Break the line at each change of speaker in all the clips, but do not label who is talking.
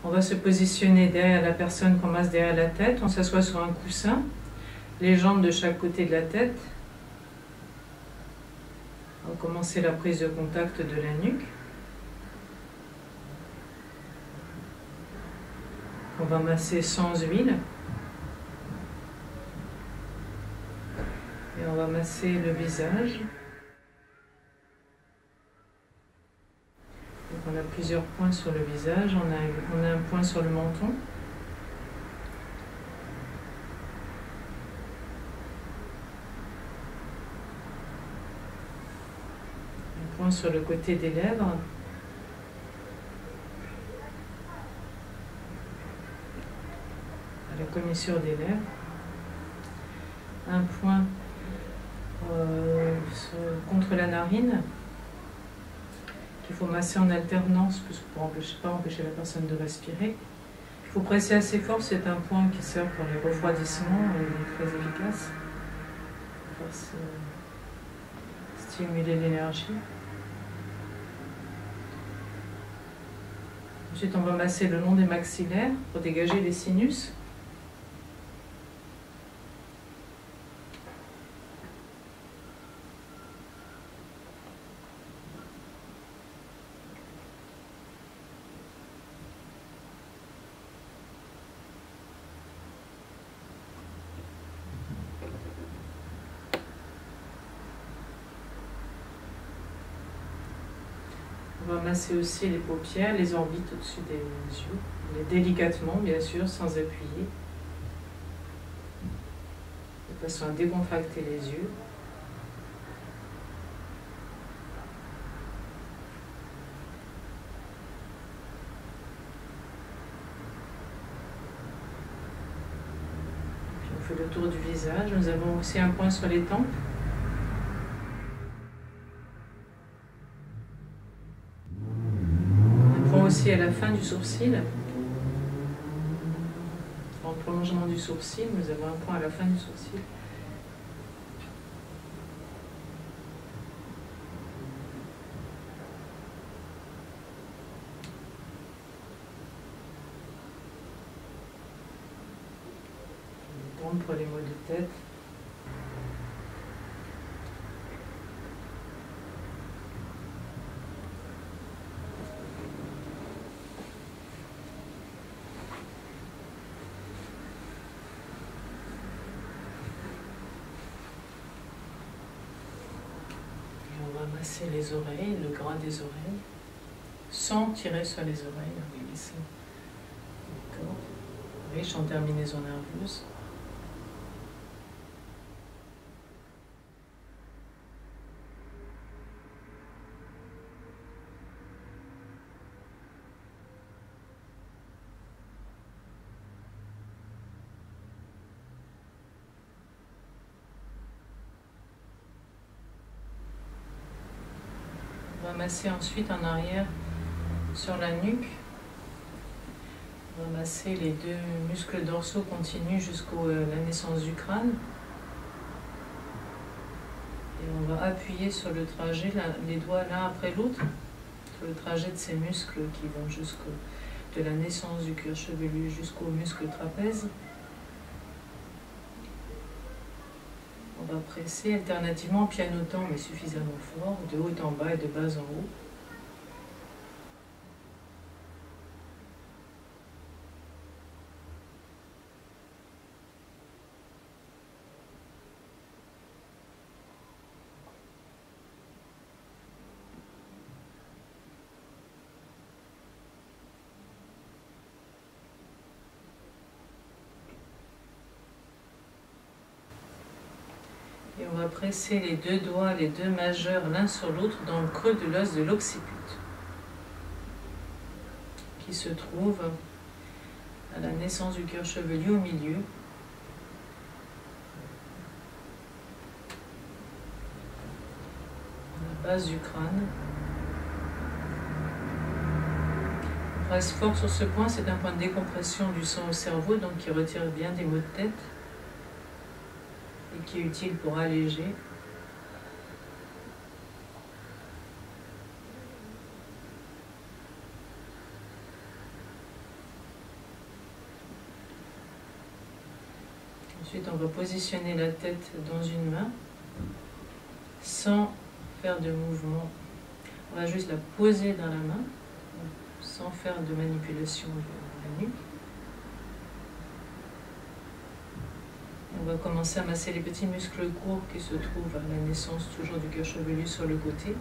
On va se positionner derrière la personne qu'on masse derrière la tête. On s'assoit sur un coussin, les jambes de chaque côté de la tête. On va commencer la prise de contact de la nuque. On va masser sans huile. Et on va masser le visage. Donc on a plusieurs points sur le visage. On a un point sur le menton. Un point sur le côté des lèvres. À la commissure des lèvres. Un point contre la narine qu'il faut masser en alternance pour pas empêcher la personne de respirer. Il faut presser assez fort, c'est un point qui sert pour les refroidissements et il est très efficace pour stimuler l'énergie. Ensuite, on va masser le long des maxillaires pour dégager les sinus. On va masser aussi les paupières, les orbites au-dessus des yeux, mais délicatement bien sûr, sans appuyer, de façon à décontracter les yeux. Puis on fait le tour du visage. Nous avons aussi un point sur les tempes. Aussi à la fin du sourcil, en prolongement du sourcil, nous avons un point à la fin du sourcil. On tourne pour les maux de tête. Masser les oreilles, le gras des oreilles, sans tirer sur les oreilles, on va laisser le corps riche en terminaisons nerveuses. On va masser ensuite en arrière sur la nuque. On va masser les deux muscles dorsaux continus jusqu'à la naissance du crâne. Et on va appuyer sur le trajet, les doigts l'un après l'autre, sur le trajet de ces muscles qui vont de la naissance du cuir chevelu jusqu'au muscle trapèze. On va presser alternativement en pianotant, mais suffisamment fort, de haut en bas et de bas en haut. Et on va presser les deux doigts, les deux majeurs, l'un sur l'autre, dans le creux de l'os de l'occiput, qui se trouve à la naissance du cuir chevelu au milieu. À la base du crâne. On reste fort sur ce point, c'est un point de décompression du sang au cerveau, donc qui retire bien des maux de tête. Et qui est utile pour alléger. Ensuite, on va positionner la tête dans une main sans faire de mouvement. On va juste la poser dans la main sans faire de manipulation de la nuque. On va commencer à masser les petits muscles courts qui se trouvent à la naissance toujours du cœur chevelu sur le côté.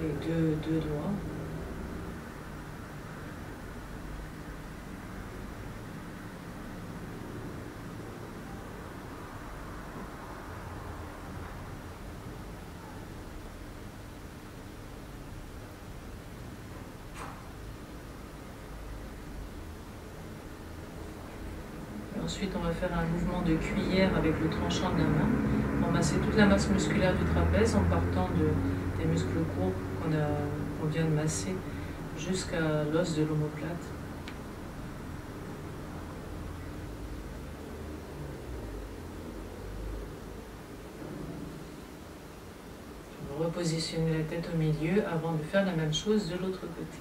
Les deux doigts. Ensuite, on va faire un mouvement de cuillère avec le tranchant de la main pour masser toute la masse musculaire du trapèze en partant des muscles courts qu'on vient de masser jusqu'à l'os de l'omoplate. On va repositionner la tête au milieu avant de faire la même chose de l'autre côté.